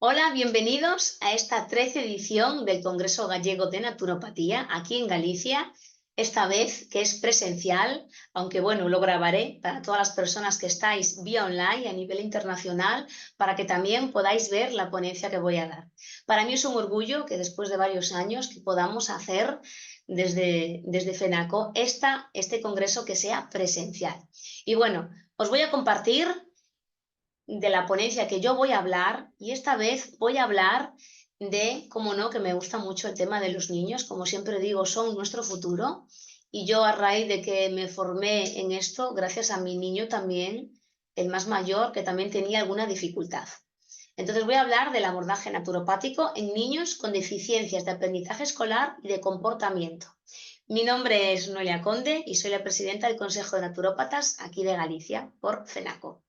Hola, bienvenidos a esta 13ª edición del Congreso Gallego de Naturopatía, aquí en Galicia, esta vez que es presencial, aunque bueno, lo grabaré para todas las personas que estáis vía online a nivel internacional, para que también podáis ver la ponencia que voy a dar. Para mí es un orgullo que después de varios años que podamos hacer desde FENACO este congreso que sea presencial. Y bueno, os voy a compartir de la ponencia que yo voy a hablar, y esta vez voy a hablar de, como no, que me gusta mucho el tema de los niños, como siempre digo, son nuestro futuro, y yo a raíz de que me formé en esto, gracias a mi niño también, el más mayor, que también tenía alguna dificultad. Entonces voy a hablar del abordaje naturopático en niños con deficiencias de aprendizaje escolar y de comportamiento. Mi nombre es Noelia Conde y soy la presidenta del Consejo de Naturópatas aquí de Galicia, por FENACO.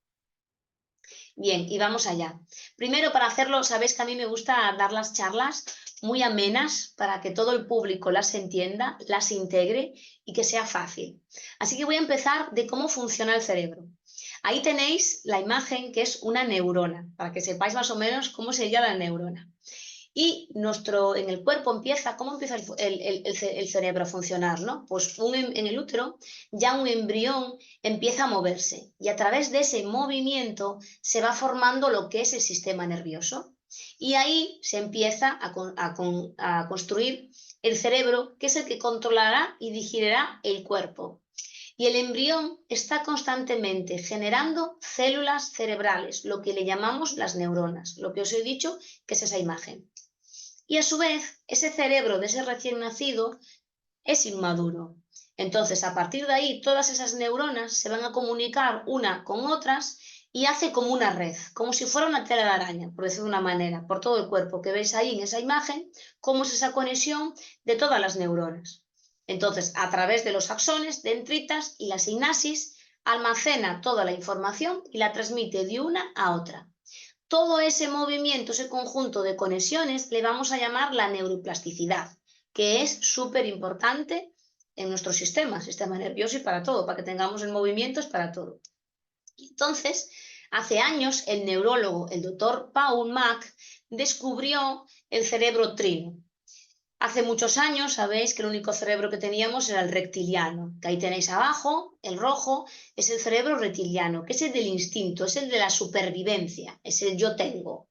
Bien, y vamos allá. Primero, para hacerlo, sabéis que a mí me gusta dar las charlas muy amenas para que todo el público las entienda, las integre y que sea fácil. Así que voy a empezar de cómo funciona el cerebro. Ahí tenéis la imagen que es una neurona, para que sepáis más o menos cómo sería la neurona. Y en el cuerpo ¿cómo empieza el cerebro a funcionar? ¿No? Pues en el útero ya un embrión empieza a moverse y a través de ese movimiento se va formando lo que es el sistema nervioso. Y ahí se empieza a construir el cerebro, que es el que controlará y dirigirá el cuerpo. Y el embrión está constantemente generando células cerebrales, lo que le llamamos las neuronas, lo que os he dicho que es esa imagen. Y a su vez, ese cerebro de ese recién nacido es inmaduro. Entonces, a partir de ahí, todas esas neuronas se van a comunicar una con otras y hace como una red, como si fuera una tela de araña, por decirlo de una manera, por todo el cuerpo, que veis ahí en esa imagen, cómo es esa conexión de todas las neuronas. Entonces, a través de los axones, dendritas y la sinapsis, almacena toda la información y la transmite de una a otra. Todo ese movimiento, ese conjunto de conexiones, le vamos a llamar la neuroplasticidad, que es súper importante en nuestro sistema nervioso y para todo, para que tengamos el movimiento es para todo. Entonces, hace años, el neurólogo, el doctor Paul Mac, descubrió el cerebro trino. Hace muchos años sabéis que el único cerebro que teníamos era el reptiliano, que ahí tenéis abajo, el rojo, es el cerebro reptiliano, que es el del instinto, es el de la supervivencia, es el yo tengo.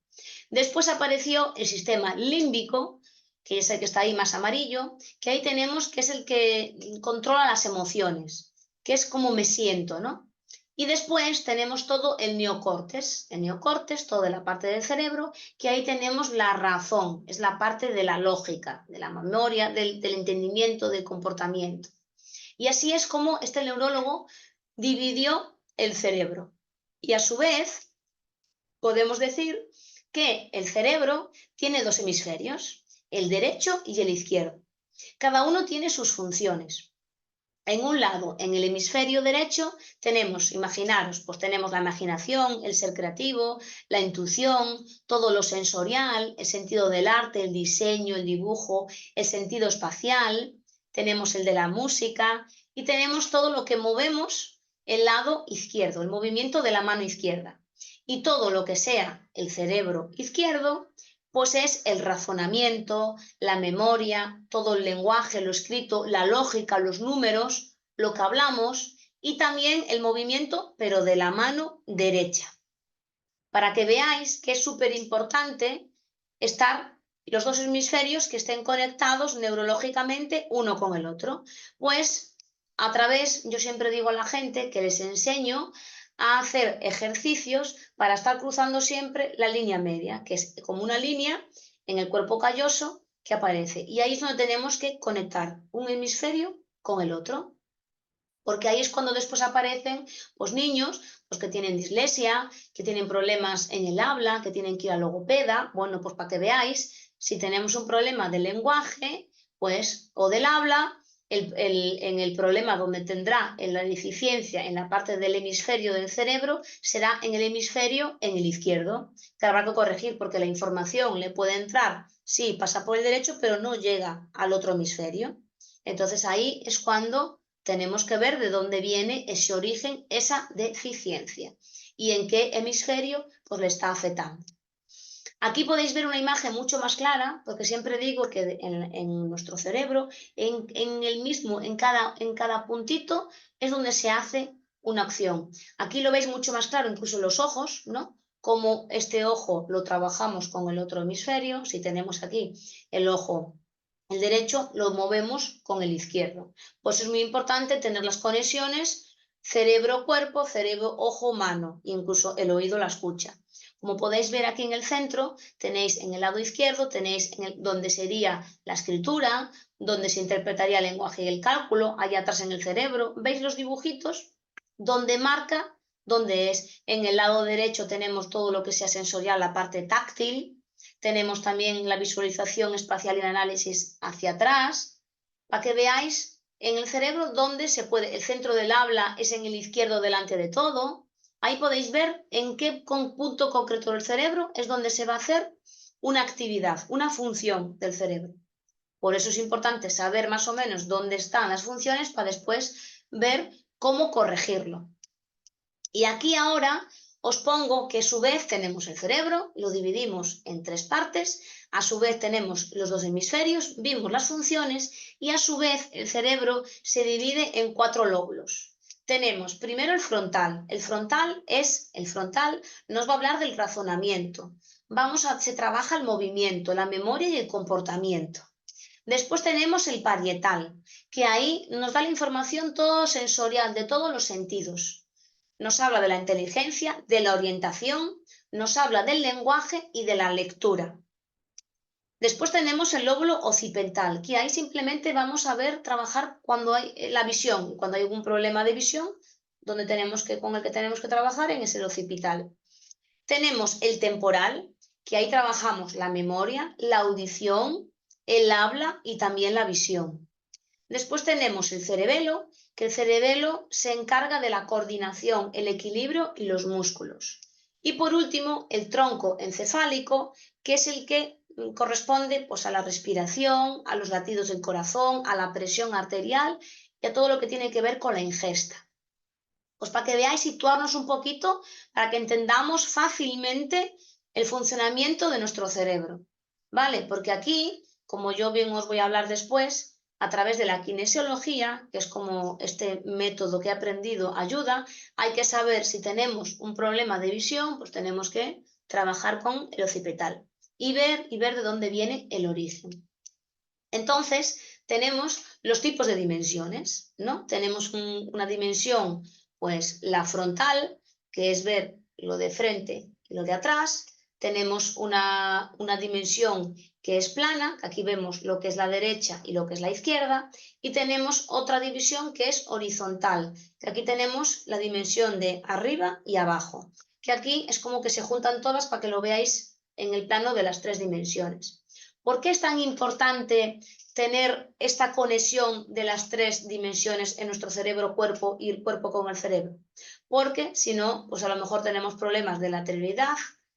Después apareció el sistema límbico, que es el que está ahí más amarillo, que ahí tenemos que es el que controla las emociones, que es como me siento, ¿no? Y después tenemos todo el neocortes, toda la parte del cerebro, que ahí tenemos la razón, es la parte de la lógica, de la memoria, del entendimiento, del comportamiento. Y así es como este neurólogo dividió el cerebro. Y a su vez, podemos decir que el cerebro tiene dos hemisferios, el derecho y el izquierdo. Cada uno tiene sus funciones. En un lado, en el hemisferio derecho, tenemos, imaginaros, pues tenemos la imaginación, el ser creativo, la intuición, todo lo sensorial, el sentido del arte, el diseño, el dibujo, el sentido espacial, tenemos el de la música y tenemos todo lo que movemos el lado izquierdo, el movimiento de la mano izquierda. Y todo lo que sea el cerebro izquierdo, pues es el razonamiento, la memoria, todo el lenguaje, lo escrito, la lógica, los números, lo que hablamos y también el movimiento, pero de la mano derecha. Para que veáis que es súper importante estar los dos hemisferios que estén conectados neurológicamente uno con el otro. Pues a través, yo siempre digo a la gente que les enseño a hacer ejercicios para estar cruzando siempre la línea media, que es como una línea en el cuerpo calloso que aparece. Y ahí es donde tenemos que conectar un hemisferio con el otro, porque ahí es cuando después aparecen pues, niños pues, que tienen dislexia, que tienen problemas en el habla, que tienen que ir a logopeda. Bueno, pues para que veáis, si tenemos un problema del lenguaje pues, o del habla, en el problema donde tendrá en la deficiencia en la parte del hemisferio del cerebro será en el hemisferio en el izquierdo, que habrá que corregir porque la información le puede entrar, sí, pasa por el derecho, pero no llega al otro hemisferio. Entonces ahí es cuando tenemos que ver de dónde viene ese origen, esa deficiencia y en qué hemisferio pues, le está afectando. Aquí podéis ver una imagen mucho más clara, porque siempre digo que en nuestro cerebro, en cada puntito, es donde se hace una acción. Aquí lo veis mucho más claro, incluso los ojos, ¿no? Como este ojo lo trabajamos con el otro hemisferio. Si tenemos aquí el ojo, el derecho, lo movemos con el izquierdo. Pues es muy importante tener las conexiones cerebro-cuerpo, cerebro-ojo-mano, incluso el oído la escucha. Como podéis ver aquí en el centro, tenéis en el lado izquierdo, tenéis donde sería la escritura, donde se interpretaría el lenguaje y el cálculo, allá atrás en el cerebro. ¿Veis los dibujitos? Donde marca, donde es. En el lado derecho tenemos todo lo que sea sensorial, la parte táctil. Tenemos también la visualización espacial y el análisis hacia atrás, para que veáis en el cerebro dónde se puede. El centro del habla es en el izquierdo delante de todo. Ahí podéis ver en qué punto concreto del cerebro es donde se va a hacer una actividad, una función del cerebro. Por eso es importante saber más o menos dónde están las funciones para después ver cómo corregirlo. Y aquí ahora os pongo que a su vez tenemos el cerebro, lo dividimos en 3 partes, a su vez tenemos los 2 hemisferios, vimos las funciones y a su vez el cerebro se divide en 4 lóbulos. Tenemos primero el frontal. El frontal nos va a hablar del razonamiento. Se trabaja el movimiento, la memoria y el comportamiento. Después tenemos el parietal, que ahí nos da la información todo sensorial de todos los sentidos. Nos habla de la inteligencia, de la orientación, nos habla del lenguaje y de la lectura. Después tenemos el lóbulo occipital, que ahí simplemente vamos a ver trabajar cuando hay la visión, cuando hay algún problema de visión, con el que tenemos que trabajar en ese occipital. Tenemos el temporal, que ahí trabajamos la memoria, la audición, el habla y también la visión. Después tenemos el cerebelo, que el cerebelo se encarga de la coordinación, el equilibrio y los músculos. Y por último, el tronco encefálico, que es el que corresponde pues, a la respiración, a los latidos del corazón, a la presión arterial y a todo lo que tiene que ver con la ingesta. Pues para que veáis, situarnos un poquito, para que entendamos fácilmente el funcionamiento de nuestro cerebro, ¿vale? Porque aquí, como yo bien os voy a hablar después, a través de la kinesiología, que es como este método que he aprendido ayuda, hay que saber si tenemos un problema de visión, pues tenemos que trabajar con el occipital y ver de dónde viene el origen. Entonces, tenemos los tipos de dimensiones, ¿no? Tenemos una dimensión, pues la frontal, que es ver lo de frente y lo de atrás. Tenemos una dimensión que es plana, que aquí vemos lo que es la derecha y lo que es la izquierda. Y tenemos otra división que es horizontal, que aquí tenemos la dimensión de arriba y abajo, que aquí es como que se juntan todas para que lo veáis en el plano de las 3 dimensiones. ¿Por qué es tan importante tener esta conexión de las 3 dimensiones en nuestro cerebro-cuerpo y el cuerpo con el cerebro? Porque si no, pues a lo mejor tenemos problemas de lateralidad,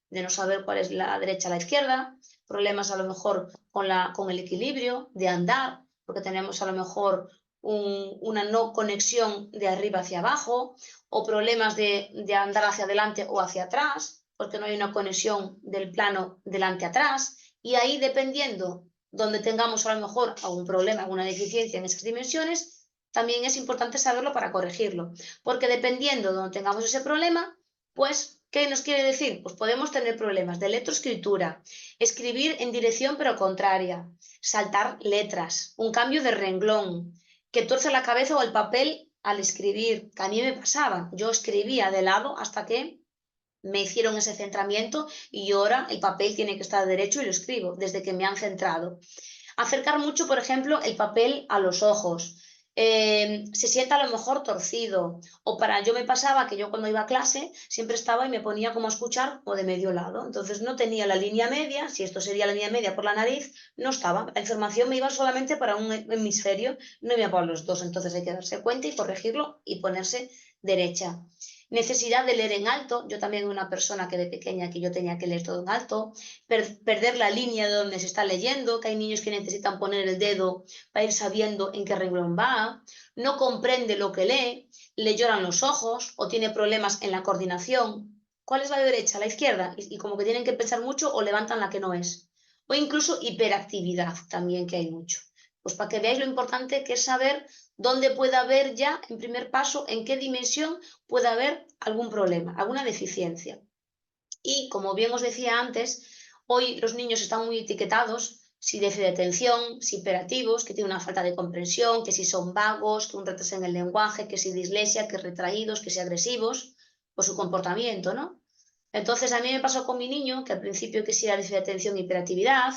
de no saber cuál es la derecha o la izquierda, problemas a lo mejor con el equilibrio, de andar, porque tenemos a lo mejor una no conexión de arriba hacia abajo, o problemas de andar hacia adelante o hacia atrás, porque no hay una conexión del plano delante-atrás. Y ahí, dependiendo donde tengamos a lo mejor algún problema, alguna deficiencia en esas dimensiones, también es importante saberlo para corregirlo. Porque dependiendo de donde tengamos ese problema, pues, ¿qué nos quiere decir? Pues podemos tener problemas de lectoescritura, escribir en dirección pero contraria, saltar letras, un cambio de renglón, que tuerce la cabeza o el papel al escribir, que a mí me pasaba. Yo escribía de lado hasta que me hicieron ese centramiento y ahora el papel tiene que estar derecho y lo escribo desde que me han centrado. Acercar mucho, por ejemplo, el papel a los ojos. Se sienta a lo mejor torcido. Yo me pasaba que yo cuando iba a clase siempre estaba y me ponía como a escuchar o de medio lado. Entonces no tenía la línea media, si esto sería la línea media por la nariz, no estaba. La información me iba solamente para un hemisferio, no iba para los dos. Entonces hay que darse cuenta y corregirlo y ponerse derecha. Necesidad de leer en alto. Yo también una persona que de pequeña que yo tenía que leer todo en alto. Perder la línea de donde se está leyendo, que hay niños que necesitan poner el dedo para ir sabiendo en qué renglón va. No comprende lo que lee, le lloran los ojos o tiene problemas en la coordinación. ¿Cuál es la derecha? La izquierda. Y como que tienen que pensar mucho o levantan la que no es. O incluso hiperactividad también, que hay mucho. Pues para que veáis lo importante que es saber dónde puede haber ya, en primer paso, en qué dimensión puede haber algún problema, alguna deficiencia. Y como bien os decía antes, hoy los niños están muy etiquetados, si déficit de atención, si hiperactivos, que tienen una falta de comprensión, que si son vagos, que un retraso en el lenguaje, que si dislexia, que retraídos, que si agresivos, por su comportamiento, ¿no? Entonces a mí me pasó con mi niño, que al principio que si era déficit de atención y hiperactividad,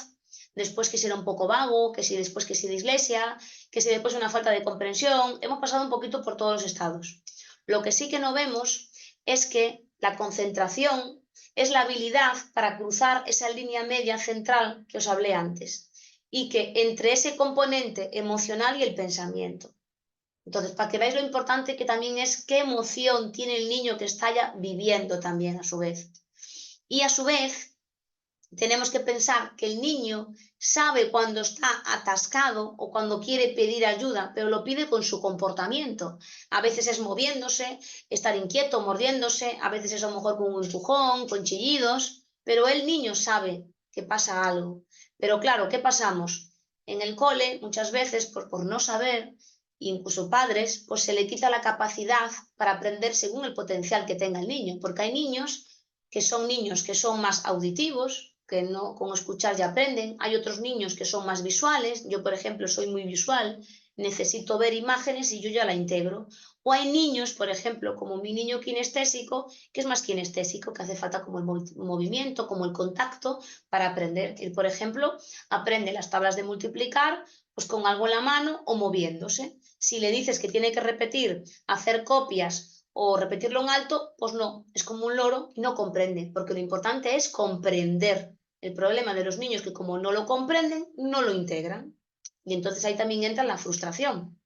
después que si era un poco vago, que si después que si dislexia, que si después una falta de comprensión, hemos pasado un poquito por todos los estados. Lo que sí que no vemos es que la concentración es la habilidad para cruzar esa línea media central que os hablé antes, y que entre ese componente emocional y el pensamiento. Entonces, para que veáis lo importante que también es qué emoción tiene el niño que está ya viviendo también a su vez. Y a su vez, tenemos que pensar que el niño sabe cuando está atascado o cuando quiere pedir ayuda, pero lo pide con su comportamiento. A veces es moviéndose, estar inquieto, mordiéndose, a veces es a lo mejor con un empujón, con chillidos, pero el niño sabe que pasa algo. Pero claro, ¿qué pasamos? En el cole, muchas veces, por no saber, incluso padres, pues se le quita la capacidad para aprender según el potencial que tenga el niño, porque hay niños que son más auditivos, que no con escuchar ya aprenden. Hay otros niños que son más visuales. Yo, por ejemplo, soy muy visual, necesito ver imágenes y yo ya la integro. O hay niños, por ejemplo, como mi niño kinestésico, que es más kinestésico, que hace falta como el movimiento, como el contacto para aprender. Él, por ejemplo, aprende las tablas de multiplicar pues con algo en la mano o moviéndose. Si le dices que tiene que repetir, hacer copias o repetirlo en alto, pues no, es como un loro y no comprende, porque lo importante es comprender. El problema de los niños que como no lo comprenden, no lo integran. Y entonces ahí también entra la frustración.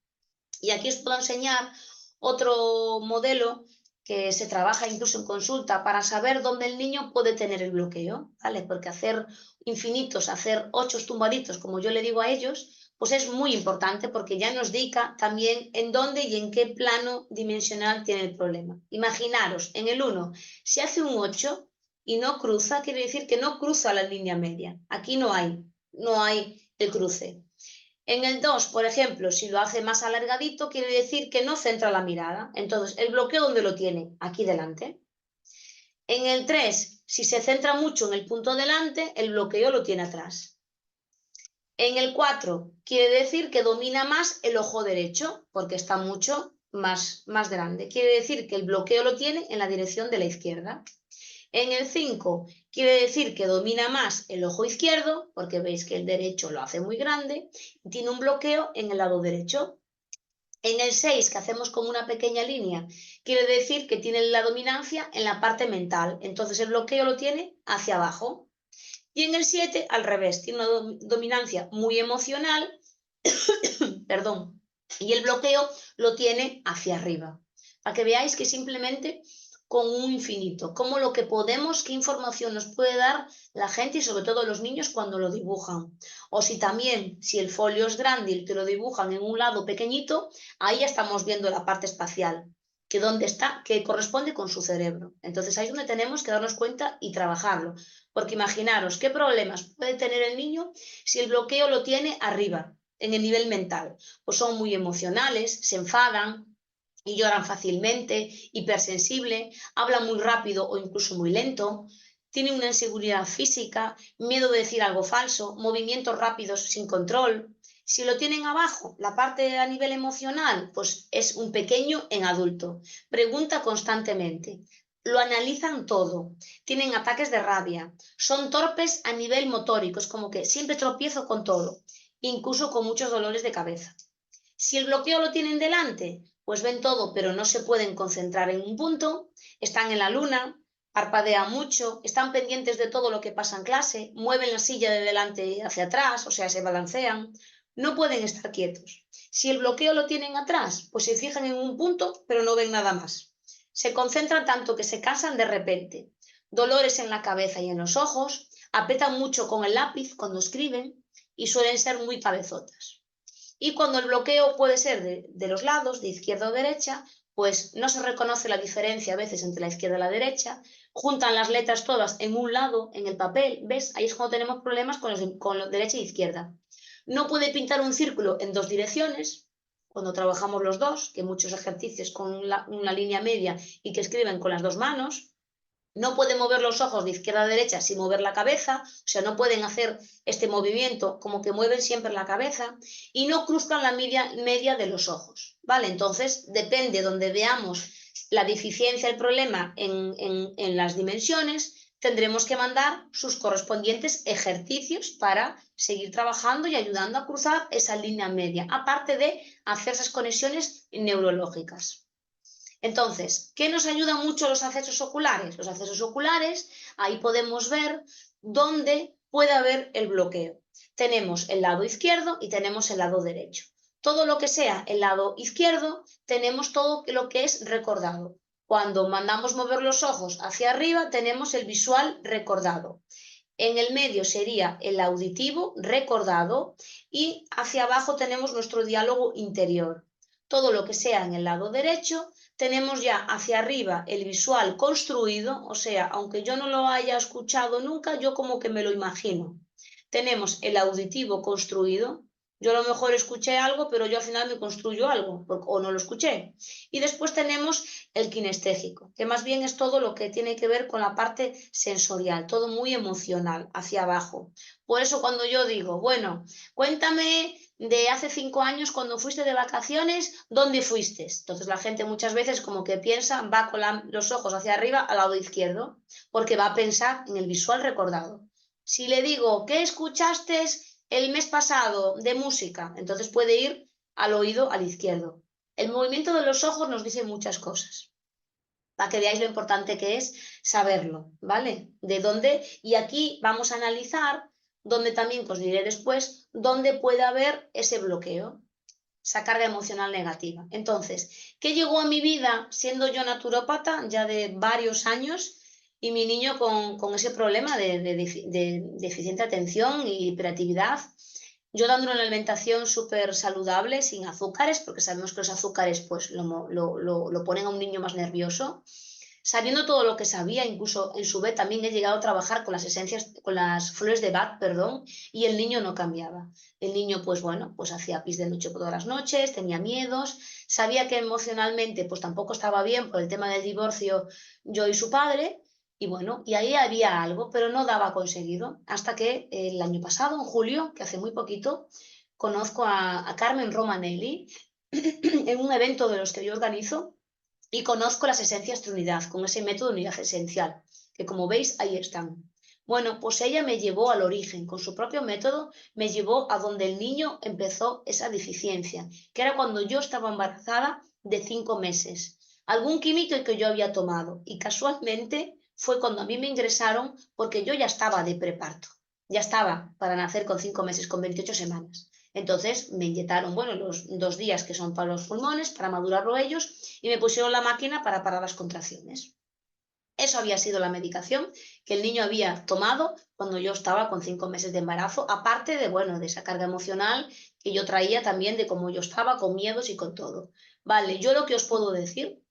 Y aquí os puedo enseñar otro modelo que se trabaja incluso en consulta para saber dónde el niño puede tener el bloqueo, ¿vale? Porque hacer infinitos, hacer 8 tumbaditos, como yo le digo a ellos, pues es muy importante porque ya nos indica también en dónde y en qué plano dimensional tiene el problema. Imaginaros, en el 1, si hace un 8 y no cruza, quiere decir que no cruza la línea media. Aquí no hay el cruce. En el 2, por ejemplo, si lo hace más alargadito, quiere decir que no centra la mirada. Entonces, ¿el bloqueo dónde lo tiene? Aquí delante. En el 3, si se centra mucho en el punto delante, el bloqueo lo tiene atrás. En el 4, quiere decir que domina más el ojo derecho, porque está mucho más grande. Quiere decir que el bloqueo lo tiene en la dirección de la izquierda. En el 5 quiere decir que domina más el ojo izquierdo, porque veis que el derecho lo hace muy grande, y tiene un bloqueo en el lado derecho. En el 6, que hacemos como una pequeña línea, quiere decir que tiene la dominancia en la parte mental, entonces el bloqueo lo tiene hacia abajo. Y en el 7, al revés, tiene una dominancia muy emocional, perdón, y el bloqueo lo tiene hacia arriba. Para que veáis que simplemente con un infinito, como lo que podemos, qué información nos puede dar la gente y sobre todo los niños cuando lo dibujan. O si también, si el folio es grande y te lo dibujan en un lado pequeñito, ahí ya estamos viendo la parte espacial, que dónde está, que corresponde con su cerebro. Entonces ahí es donde tenemos que darnos cuenta y trabajarlo. Porque imaginaros qué problemas puede tener el niño si el bloqueo lo tiene arriba, en el nivel mental. Pues son muy emocionales, se enfadan y lloran fácilmente, hipersensible, hablan muy rápido o incluso muy lento, tienen una inseguridad física, miedo de decir algo falso, movimientos rápidos sin control. Si lo tienen abajo, la parte a nivel emocional, pues es un pequeño en adulto. Pregunta constantemente, lo analizan todo, tienen ataques de rabia, son torpes a nivel motórico, es como que siempre tropiezo con todo, incluso con muchos dolores de cabeza. Si el bloqueo lo tienen delante, pues ven todo, pero no se pueden concentrar en un punto, están en la luna, parpadean mucho, están pendientes de todo lo que pasa en clase, mueven la silla de delante hacia atrás, o sea, se balancean, no pueden estar quietos. Si el bloqueo lo tienen atrás, pues se fijan en un punto, pero no ven nada más. Se concentran tanto que se cansan de repente. Dolores en la cabeza y en los ojos, aprietan mucho con el lápiz cuando escriben y suelen ser muy cabezotas. Y cuando el bloqueo puede ser de los lados, de izquierda o derecha, pues no se reconoce la diferencia a veces entre la izquierda y la derecha, juntan las letras todas en un lado, en el papel, ¿ves? Ahí es cuando tenemos problemas con la derecha e izquierda. No puede pintar un círculo en dos direcciones, cuando trabajamos los dos, que muchos ejercicios con una línea media y que escriben con las dos manos. No pueden mover los ojos de izquierda a derecha sin mover la cabeza, o sea, no pueden hacer este movimiento como que mueven siempre la cabeza y no cruzan la media de los ojos, ¿vale? Entonces, depende donde veamos la deficiencia, el problema en las dimensiones, tendremos que mandar sus correspondientes ejercicios para seguir trabajando y ayudando a cruzar esa línea media, aparte de hacer esas conexiones neurológicas. Entonces, ¿qué nos ayudan mucho los accesos oculares? Los accesos oculares, ahí podemos ver dónde puede haber el bloqueo. Tenemos el lado izquierdo y tenemos el lado derecho. Todo lo que sea el lado izquierdo, tenemos todo lo que es recordado. Cuando mandamos mover los ojos hacia arriba, tenemos el visual recordado. En el medio sería el auditivo recordado y hacia abajo tenemos nuestro diálogo interior. Todo lo que sea en el lado derecho, tenemos ya hacia arriba el visual construido, o sea, aunque yo no lo haya escuchado nunca, yo como que me lo imagino. Tenemos el auditivo construido, yo a lo mejor escuché algo, pero yo al final me construyo algo, o no lo escuché. Y después tenemos el kinestésico, que más bien es todo lo que tiene que ver con la parte sensorial, todo muy emocional, hacia abajo. Por eso cuando yo digo, bueno, cuéntame de hace 5 años cuando fuiste de vacaciones, ¿dónde fuiste? Entonces la gente muchas veces como que piensa, va con los ojos hacia arriba al lado izquierdo, porque va a pensar en el visual recordado. Si le digo, ¿qué escuchaste el mes pasado de música? Entonces puede ir al oído al izquierdo. El movimiento de los ojos nos dice muchas cosas, para que veáis lo importante que es saberlo, ¿vale? De dónde, y aquí vamos a analizar, donde también os diré después, dónde puede haber ese bloqueo, esa carga emocional negativa. Entonces, ¿qué llegó a mi vida siendo yo naturópata ya de varios años y mi niño con ese problema de deficiente atención y hiperactividad? Yo dando una alimentación súper saludable, sin azúcares, porque sabemos que los azúcares pues, lo ponen a un niño más nervioso. Sabiendo todo lo que sabía, incluso en su vez también he llegado a trabajar con las esencias, con las flores de Bach, perdón, y el niño no cambiaba. El niño, pues bueno, pues hacía pis de noche por todas las noches, tenía miedos, sabía que emocionalmente pues tampoco estaba bien por el tema del divorcio yo y su padre, y bueno, y ahí había algo, pero no daba conseguido, hasta que el año pasado, en julio, que hace muy poquito, conozco a Carmen Romanelli en un evento de los que yo organizo, y conozco las esencias Trinidad, con ese método de unidad esencial, que como veis ahí están. Bueno, pues ella me llevó al origen, con su propio método, me llevó a donde el niño empezó esa deficiencia, que era cuando yo estaba embarazada de 5 meses. Algún químico que yo había tomado, y casualmente fue cuando a mí me ingresaron porque yo ya estaba de preparto, ya estaba para nacer con 5 meses, con 28 semanas. Entonces me inyectaron, bueno, los 2 días que son para los pulmones, para madurarlo ellos, y me pusieron la máquina para parar las contracciones. Eso había sido la medicación que el niño había tomado cuando yo estaba con 5 meses de embarazo, aparte de, bueno, de esa carga emocional que yo traía también de cómo yo estaba, con miedos y con todo. Vale, yo lo que os puedo decir,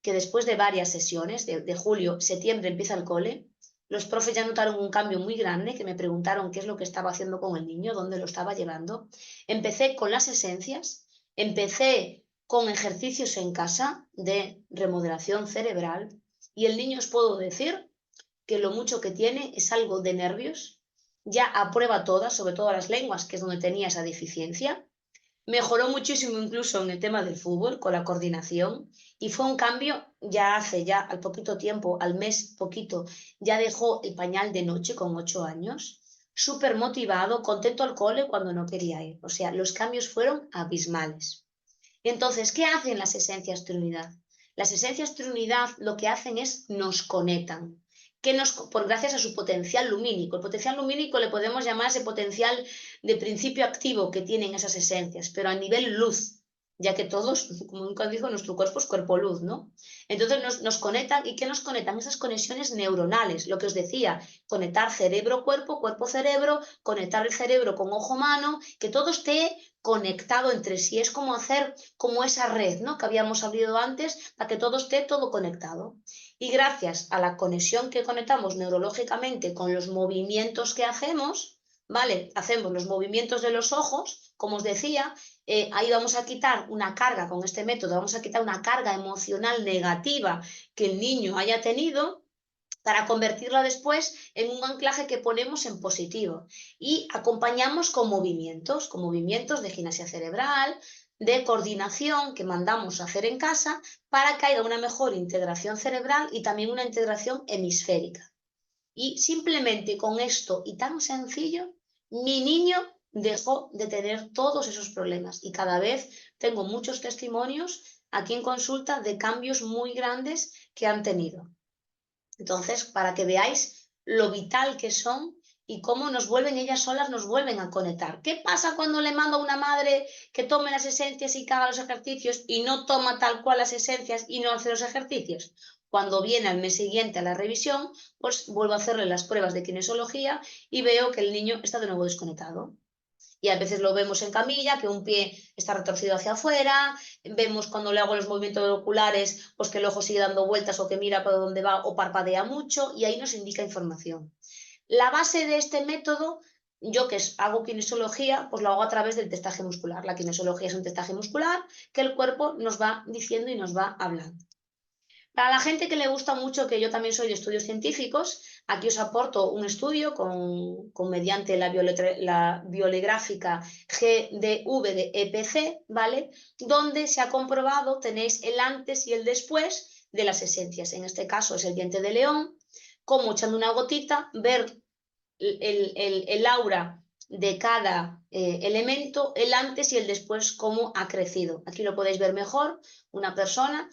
que después de varias sesiones, de julio, septiembre empieza el cole, los profes ya notaron un cambio muy grande, que me preguntaron qué es lo que estaba haciendo con el niño, dónde lo estaba llevando. Empecé con las esencias, empecé con ejercicios en casa de remodelación cerebral y el niño os puedo decir que lo mucho que tiene es algo de nervios, ya aprueba todas, sobre todo las lenguas, que es donde tenía esa deficiencia. Mejoró muchísimo incluso en el tema del fútbol, con la coordinación, y fue un cambio ya hace ya al poquito tiempo, al mes poquito, ya dejó el pañal de noche con 8 años, súper motivado, contento al cole cuando no quería ir. O sea, los cambios fueron abismales. Entonces, ¿qué hacen las esencias Trinidad? Las esencias Trinidad lo que hacen es nos conectan, gracias a su potencial lumínico. El potencial lumínico le podemos llamar ese potencial de principio activo que tienen esas esencias, pero a nivel luz, ya que todos, como nunca digo, nuestro cuerpo es cuerpo-luz, ¿no? Entonces nos conectan, ¿y qué nos conectan? Esas conexiones neuronales, lo que os decía, conectar cerebro-cuerpo, cuerpo-cerebro, conectar el cerebro con ojo-mano, que todo esté conectado entre sí, es como hacer como esa red, ¿no?, que habíamos hablado antes, para que todo esté todo conectado. Y gracias a la conexión que conectamos neurológicamente con los movimientos que hacemos, ¿vale? Hacemos los movimientos de los ojos, como os decía, ahí vamos a quitar una carga, con este método vamos a quitar una carga emocional negativa que el niño haya tenido, para convertirla después en un anclaje que ponemos en positivo. Y acompañamos con movimientos de gimnasia cerebral, de coordinación que mandamos a hacer en casa para que haya una mejor integración cerebral y también una integración hemisférica. Y simplemente con esto y tan sencillo, mi niño dejó de tener todos esos problemas y cada vez tengo muchos testimonios aquí en consulta de cambios muy grandes que han tenido. Entonces, para que veáis lo vital que son y cómo nos vuelven, ellas solas nos vuelven a conectar. ¿Qué pasa cuando le mando a una madre que tome las esencias y que haga los ejercicios y no toma tal cual las esencias y no hace los ejercicios? Cuando viene al mes siguiente a la revisión, pues vuelvo a hacerle las pruebas de kinesiología y veo que el niño está de nuevo desconectado. Y a veces lo vemos en camilla, que un pie está retorcido hacia afuera, vemos cuando le hago los movimientos oculares, pues que el ojo sigue dando vueltas o que mira para dónde va o parpadea mucho, y ahí nos indica información. La base de este método, yo que hago kinesiología, pues lo hago a través del testaje muscular. La kinesiología es un testaje muscular que el cuerpo nos va diciendo y nos va hablando. Para la gente que le gusta mucho, que yo también soy de estudios científicos, aquí os aporto un estudio mediante la biolegráfica GDV de EPC, ¿vale? Donde se ha comprobado, tenéis el antes y el después de las esencias. En este caso es el diente de león, como echando una gotita, ver el aura de cada elemento, el antes y el después, cómo ha crecido. Aquí lo podéis ver mejor, una persona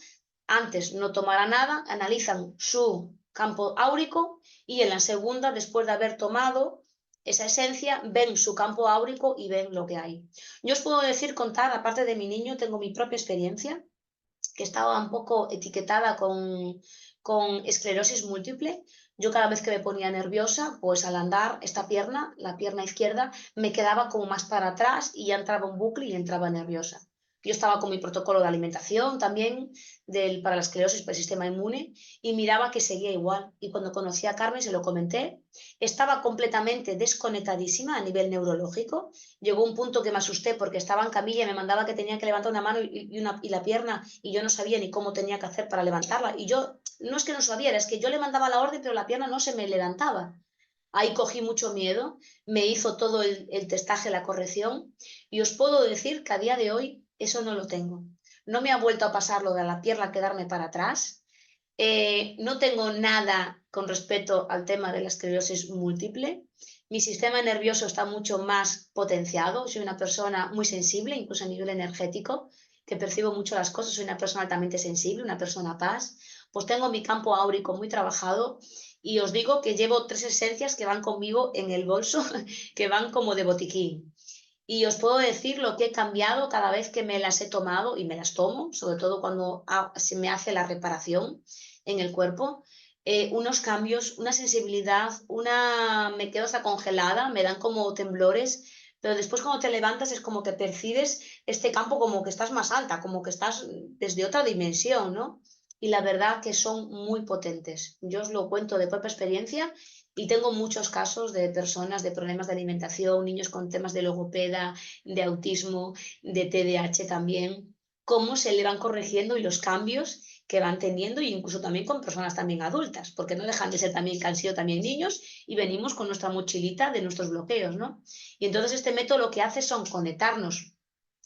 antes no tomará nada, analizan su campo áurico y en la segunda, después de haber tomado esa esencia, ven su campo áurico y ven lo que hay. Yo os puedo decir, contar, aparte de mi niño, tengo mi propia experiencia, que estaba un poco etiquetada con esclerosis múltiple. Yo cada vez que me ponía nerviosa, pues al andar esta pierna, la pierna izquierda, me quedaba como más para atrás y ya entraba un bucle y entraba nerviosa. Yo estaba con mi protocolo de alimentación también para la esclerosis, para el sistema inmune, y miraba que seguía igual. Y cuando conocí a Carmen, se lo comenté, estaba completamente desconectadísima a nivel neurológico. Llegó un punto que me asusté porque estaba en camilla y me mandaba que tenía que levantar una mano y la pierna y yo no sabía ni cómo tenía que hacer para levantarla. Y yo, no es que no sabía, es que yo le mandaba la orden, pero la pierna no se me levantaba. Ahí cogí mucho miedo, me hizo todo el testaje, la corrección, y os puedo decir que a día de hoy eso no lo tengo. No me ha vuelto a pasar lo de la pierna quedarme para atrás. No tengo nada con respecto al tema de la esclerosis múltiple. Mi sistema nervioso está mucho más potenciado. Soy una persona muy sensible, incluso a nivel energético, que percibo mucho las cosas. Soy una persona altamente sensible, una persona paz. Pues tengo mi campo áurico muy trabajado y os digo que llevo 3 esencias que van conmigo en el bolso, que van como de botiquín. Y os puedo decir lo que he cambiado cada vez que me las he tomado y me las tomo, sobre todo cuando se me hace la reparación en el cuerpo. Unos cambios, una sensibilidad, me quedo hasta congelada, me dan como temblores, pero después cuando te levantas es como que percibes este campo como que estás más alta, como que estás desde otra dimensión, ¿no? Y la verdad que son muy potentes. Yo os lo cuento de propia experiencia y tengo muchos casos de personas de problemas de alimentación, niños con temas de logopeda, de autismo, de TDAH también, cómo se le van corrigiendo y los cambios que van teniendo, y incluso también con personas también adultas, porque no dejan de ser también, que han sido también niños, y venimos con nuestra mochilita de nuestros bloqueos, ¿no? Y entonces este método lo que hace son conectarnos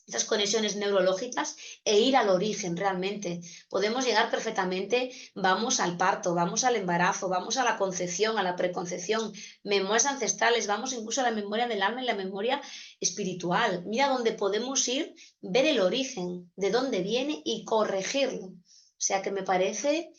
esas conexiones neurológicas e ir al origen realmente. Podemos llegar perfectamente, vamos al parto, vamos al embarazo, vamos a la concepción, a la preconcepción, memorias ancestrales, vamos incluso a la memoria del alma y la memoria espiritual. Mira dónde podemos ir, ver el origen, de dónde viene y corregirlo. O sea que me parece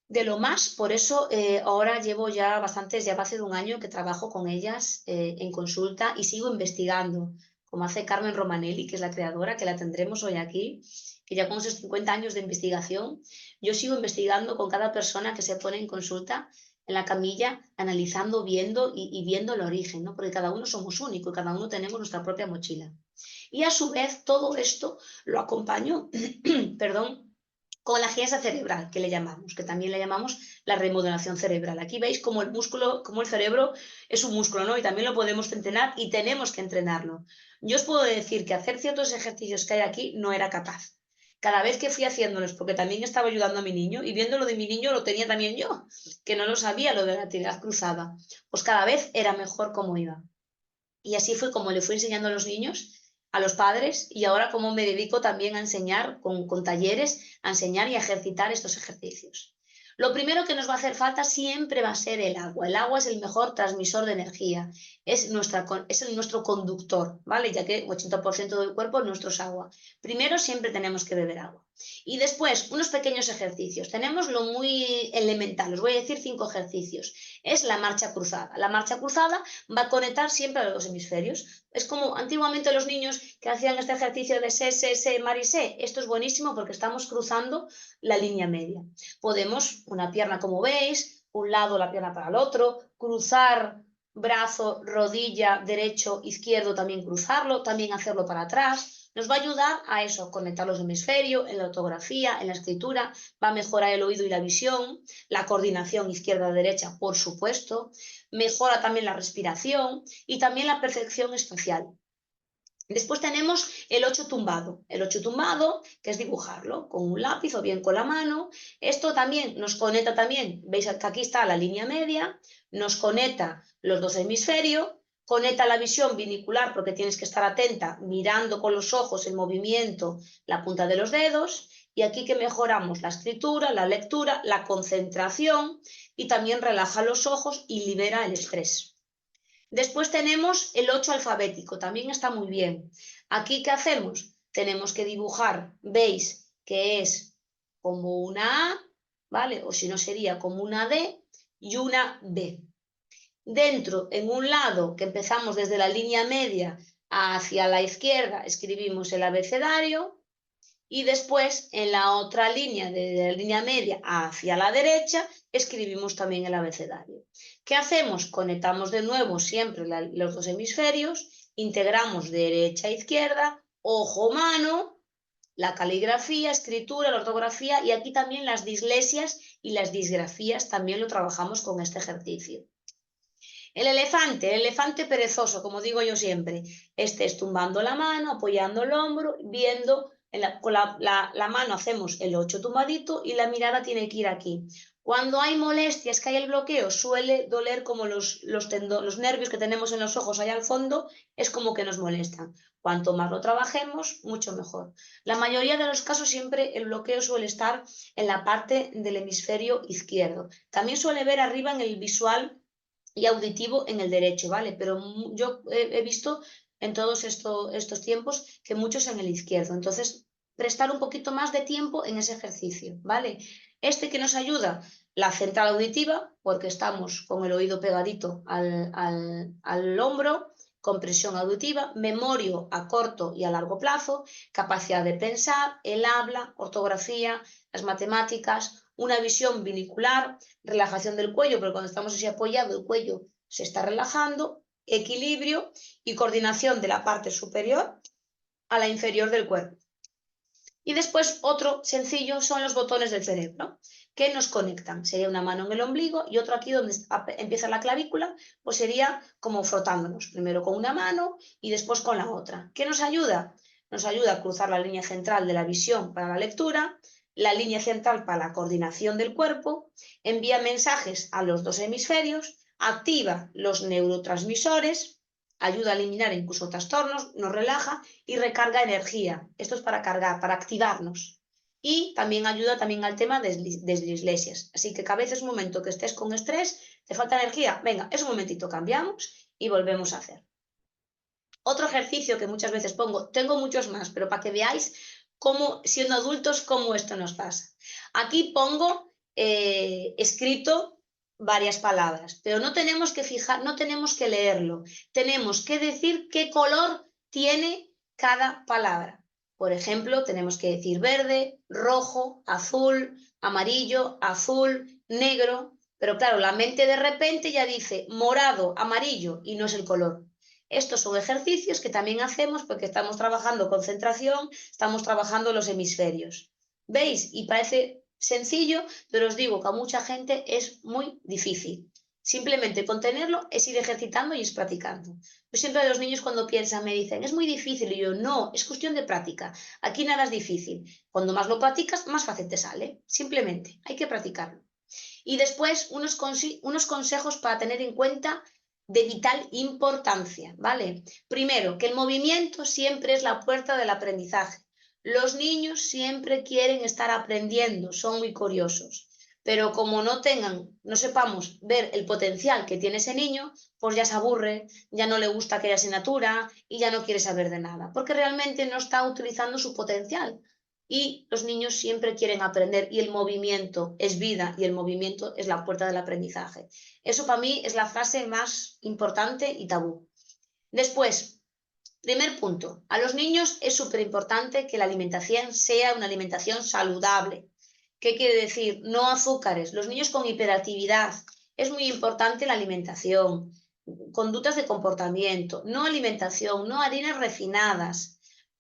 de lo más, por eso ahora llevo ya bastantes, ya hace de un año que trabajo con ellas en consulta y sigo investigando, como hace Carmen Romanelli, que es la creadora, que la tendremos hoy aquí, que ya con sus 50 años de investigación, yo sigo investigando con cada persona que se pone en consulta en la camilla, analizando, viendo y viendo el origen, ¿no? Porque cada uno somos únicos, cada uno tenemos nuestra propia mochila. Y a su vez todo esto lo acompaño, perdón, con la gimnasia cerebral, que le llamamos, que también le llamamos la remodelación cerebral. Aquí veis cómo el músculo, cómo el cerebro es un músculo, ¿no? Y también lo podemos entrenar y tenemos que entrenarlo. Yo os puedo decir que hacer ciertos ejercicios que hay aquí no era capaz. Cada vez que fui haciéndolos, porque también estaba ayudando a mi niño, y viendo lo de mi niño lo tenía también yo, que no lo sabía, lo de la actividad cruzada, pues cada vez era mejor como iba. Y así fue como le fui enseñando a los niños, a los padres, y ahora como me dedico también a enseñar con talleres, a enseñar y a ejercitar estos ejercicios. Lo primero que nos va a hacer falta siempre va a ser el agua. El agua es el mejor transmisor de energía, es nuestro conductor, ¿vale? Ya que 80% del cuerpo nuestro es agua. Primero siempre tenemos que beber agua. Y después, unos pequeños ejercicios. Tenemos lo muy elemental, os voy a decir 5 ejercicios. Es la marcha cruzada. La marcha cruzada va a conectar siempre a los hemisferios. Es como antiguamente los niños que hacían este ejercicio de se, mar y se. Esto es buenísimo porque estamos cruzando la línea media. Podemos, una pierna como veis, un lado la pierna para el otro, cruzar brazo, rodilla, derecho, izquierdo, también cruzarlo, también hacerlo para atrás. Nos va a ayudar a eso, conectar los hemisferios, en la ortografía, en la escritura, va a mejorar el oído y la visión, la coordinación izquierda-derecha, por supuesto, mejora también la respiración y también la percepción espacial. Después tenemos el 8 tumbado. El 8 tumbado, que es dibujarlo con un lápiz o bien con la mano. Esto también nos conecta también, veis que aquí está la línea media, nos conecta los dos hemisferios, conecta la visión binicular porque tienes que estar atenta mirando con los ojos el movimiento, la punta de los dedos, y aquí que mejoramos la escritura, la lectura, la concentración y también relaja los ojos y libera el estrés. Después tenemos el 8 alfabético, también está muy bien. Aquí, ¿qué hacemos? Tenemos que dibujar, veis que es como una A, ¿vale? O si no sería como una D y una B. Dentro, en un lado, que empezamos desde la línea media hacia la izquierda, escribimos el abecedario, y después en la otra línea, de la línea media hacia la derecha, escribimos también el abecedario. ¿Qué hacemos? Conectamos de nuevo siempre los dos hemisferios, integramos derecha e izquierda, ojo, mano, la caligrafía, escritura, la ortografía, y aquí también las dislesias y las disgrafías también lo trabajamos con este ejercicio. El elefante perezoso, como digo yo siempre, este es tumbando la mano, apoyando el hombro, viendo, con la mano hacemos el 8 tumbadito y la mirada tiene que ir aquí. Cuando hay molestias, que hay el bloqueo, suele doler como los nervios que tenemos en los ojos allá al fondo, es como que nos molestan. Cuanto más lo trabajemos, mucho mejor. La mayoría de los casos siempre el bloqueo suele estar en la parte del hemisferio izquierdo. También suele ver arriba en el visual y auditivo en el derecho, ¿vale? Pero yo he visto en todos estos tiempos que muchos en el izquierdo. Entonces, prestar un poquito más de tiempo en ese ejercicio, ¿vale? Este que nos ayuda, la central auditiva, porque estamos con el oído pegadito al hombro, comprensión auditiva, memoria a corto y a largo plazo, capacidad de pensar, el habla, ortografía, las matemáticas, una visión binicular, relajación del cuello, porque cuando estamos así apoyados el cuello se está relajando, equilibrio y coordinación de la parte superior a la inferior del cuerpo. Y después otro sencillo son los botones del cerebro, que nos conectan. Sería una mano en el ombligo y otro aquí donde empieza la clavícula, pues sería como frotándonos, primero con una mano y después con la otra. ¿Qué nos ayuda? Nos ayuda a cruzar la línea central de la visión para la lectura, la línea central para la coordinación del cuerpo, envía mensajes a los dos hemisferios, activa los neurotransmisores, ayuda a eliminar incluso trastornos, nos relaja y recarga energía. Esto es para cargar, para activarnos. Y también ayuda también al tema de dislesias. Así que cada vez es un momento que estés con estrés, te falta energía, venga, es un momentito, cambiamos y volvemos a hacer. Otro ejercicio que muchas veces pongo, tengo muchos más, pero para que veáis cómo, siendo adultos, cómo esto nos pasa. Aquí pongo escrito varias palabras, pero no tenemos que fijar, no tenemos que leerlo, tenemos que decir qué color tiene cada palabra. Por ejemplo, tenemos que decir verde, rojo, azul, amarillo, azul, negro, pero claro, la mente de repente ya dice morado, amarillo y no es el color. Estos son ejercicios que también hacemos porque estamos trabajando concentración, estamos trabajando los hemisferios. ¿Veis? Y parece sencillo, pero os digo que a mucha gente es muy difícil. Simplemente contenerlo es ir ejercitando y es practicando. Yo siempre a los niños cuando piensan me dicen, es muy difícil, y yo, no, es cuestión de práctica. Aquí nada es difícil. Cuando más lo practicas, más fácil te sale. Simplemente, hay que practicarlo. Y después unos consejos para tener en cuenta de vital importancia, ¿vale? Primero, que el movimiento siempre es la puerta del aprendizaje. Los niños siempre quieren estar aprendiendo, son muy curiosos, pero como no sepamos ver el potencial que tiene ese niño, pues ya se aburre, ya no le gusta aquella asignatura y ya no quiere saber de nada, porque realmente no está utilizando su potencial. Y los niños siempre quieren aprender y el movimiento es vida y el movimiento es la puerta del aprendizaje. Eso para mí es la frase más importante y tabú. Después, primer punto, a los niños es súper importante que la alimentación sea una alimentación saludable. ¿Qué quiere decir? No azúcares. Los niños con hiperactividad, es muy importante la alimentación, conductas de comportamiento, no alimentación, no harinas refinadas,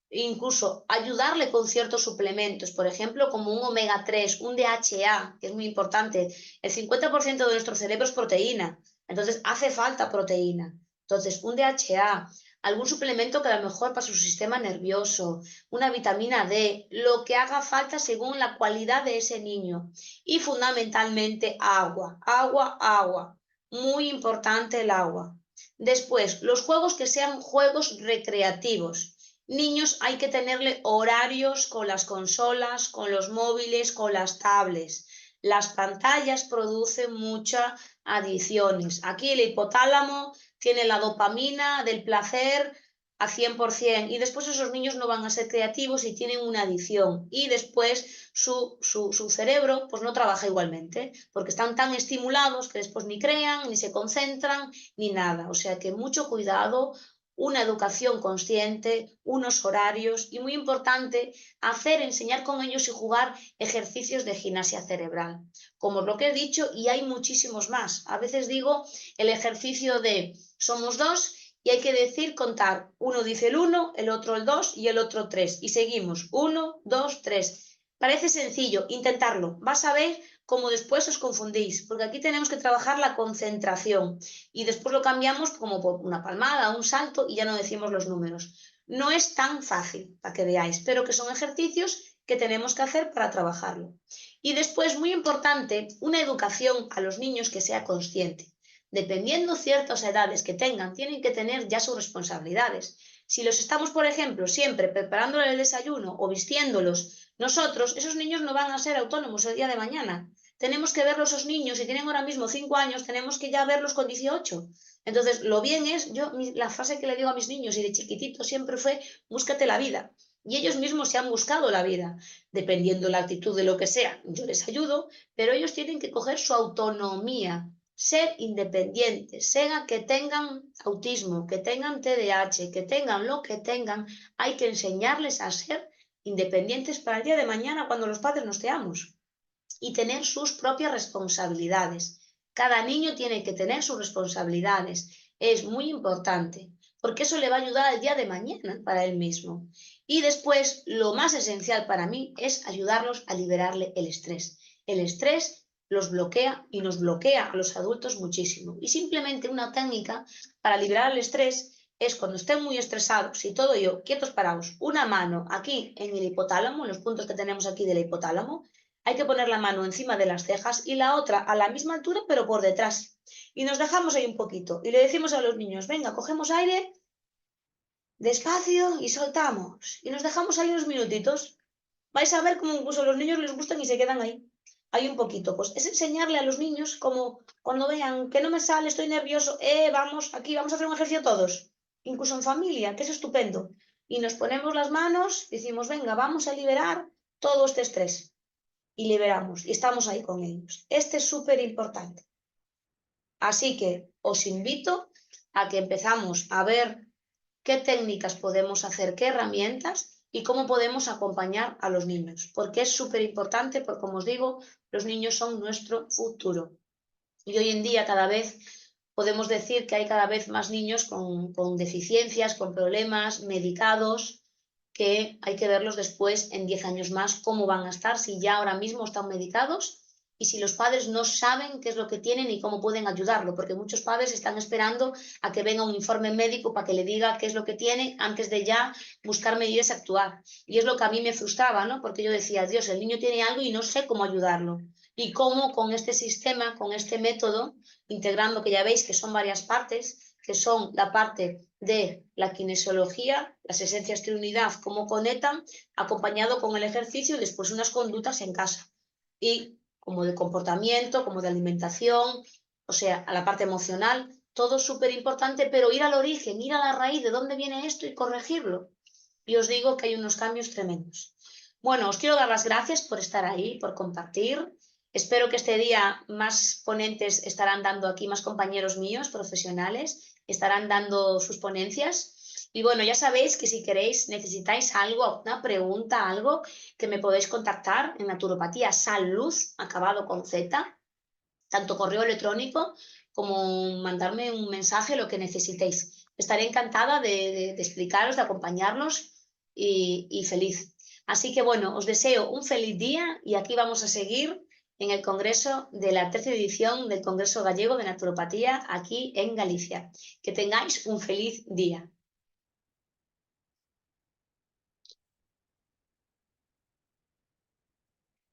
incluso ayudarle con ciertos suplementos, por ejemplo, como un omega 3, un DHA, que es muy importante. El 50% de nuestro cerebro es proteína, entonces hace falta proteína. Entonces, un DHA, algún suplemento que a lo mejor para su sistema nervioso, una vitamina D, lo que haga falta según la cualidad de ese niño. Y fundamentalmente agua, agua, agua. Muy importante el agua. Después, los juegos que sean juegos recreativos. Niños hay que tenerle horarios con las consolas, con los móviles, con las tablets. Las pantallas producen muchas adicciones. Aquí el hipotálamo tiene la dopamina del placer a 100% y después esos niños no van a ser creativos y tienen una adicción y después su cerebro pues no trabaja igualmente porque están tan estimulados que después ni crean, ni se concentran, ni nada. O sea que mucho cuidado, una educación consciente, unos horarios y muy importante, enseñar con ellos y jugar ejercicios de gimnasia cerebral. Como lo que he dicho, y hay muchísimos más. A veces digo el ejercicio de somos dos y hay que decir contar. Uno dice el 1, el otro el 2 y el otro 3. Y seguimos. 1, 2, 3. Parece sencillo, intentarlo. Vas a ver cómo después os confundís, porque aquí tenemos que trabajar la concentración y después lo cambiamos como por una palmada, un salto y ya no decimos los números. No es tan fácil, para que veáis, pero que son ejercicios que tenemos que hacer para trabajarlo. Y después, muy importante, una educación a los niños que sea consciente. Dependiendo ciertas edades que tengan, tienen que tener ya sus responsabilidades. Si los estamos, por ejemplo, siempre preparándoles el desayuno o vistiéndolos nosotros, esos niños no van a ser autónomos el día de mañana. Tenemos que verlos esos niños, si tienen ahora mismo 5 años, tenemos que ya verlos con 18. Entonces, lo bien es, la frase que le digo a mis niños y de chiquitito siempre fue, búscate la vida. Y ellos mismos se han buscado la vida, dependiendo la actitud de lo que sea. Yo les ayudo, pero ellos tienen que coger su autonomía, ser independientes, sea que tengan autismo, que tengan TDAH, que tengan lo que tengan, hay que enseñarles a ser independientes para el día de mañana cuando los padres nos seamos y tener sus propias responsabilidades. Cada niño tiene que tener sus responsabilidades. Es muy importante porque eso le va a ayudar el día de mañana para él mismo. Y después, lo más esencial para mí es ayudarlos a liberarle el estrés. El estrés los bloquea y nos bloquea a los adultos muchísimo. Y simplemente una técnica para liberar el estrés es cuando estén muy estresados y todo ello, quietos parados, una mano aquí en el hipotálamo, en los puntos que tenemos aquí del hipotálamo, hay que poner la mano encima de las cejas y la otra a la misma altura pero por detrás. Y nos dejamos ahí un poquito y le decimos a los niños, venga, cogemos aire despacio y soltamos. Y nos dejamos ahí unos minutitos. Vais a ver cómo incluso a los niños les gustan y se quedan ahí. Ahí un poquito. Pues es enseñarle a los niños como cuando vean que no me sale, estoy nervioso, vamos, aquí vamos a hacer un ejercicio todos. Incluso en familia, que es estupendo. Y nos ponemos las manos, decimos, venga, vamos a liberar todo este estrés y liberamos y estamos ahí con ellos. Este es súper importante. Así que os invito a que empezamos a ver qué técnicas podemos hacer, qué herramientas y cómo podemos acompañar a los niños, porque es súper importante, porque como os digo, los niños son nuestro futuro. Y hoy en día cada vez podemos decir que hay cada vez más niños con deficiencias, con problemas medicados, que hay que verlos después en 10 años más, cómo van a estar, si ya ahora mismo están medicados y si los padres no saben qué es lo que tienen y cómo pueden ayudarlo, porque muchos padres están esperando a que venga un informe médico para que le diga qué es lo que tiene antes de ya buscar medidas y actuar. Y es lo que a mí me frustraba, ¿no? Porque yo decía, Dios, el niño tiene algo y no sé cómo ayudarlo. Y cómo con este sistema, con este método, integrando, que ya veis que son varias partes, que son la parte de la kinesiología, las esencias Trinidad, cómo conectan, acompañado con el ejercicio y después unas conductas en casa. Y como de comportamiento, como de alimentación, o sea, a la parte emocional, todo súper importante, pero ir al origen, ir a la raíz de dónde viene esto y corregirlo. Y os digo que hay unos cambios tremendos. Bueno, os quiero dar las gracias por estar ahí, por compartir. Espero que este día más ponentes estarán dando aquí, más compañeros míos, profesionales, estarán dando sus ponencias. Y bueno, ya sabéis que si queréis, necesitáis algo, una pregunta, algo, que me podéis contactar en Naturopatía Salud, acabado con Z, tanto correo electrónico como mandarme un mensaje, lo que necesitéis. Estaré encantada de explicaros, de acompañarlos y feliz. Así que bueno, os deseo un feliz día y aquí vamos a seguir en el Congreso de la 13ª edición del Congreso Gallego de Naturopatía aquí en Galicia. Que tengáis un feliz día.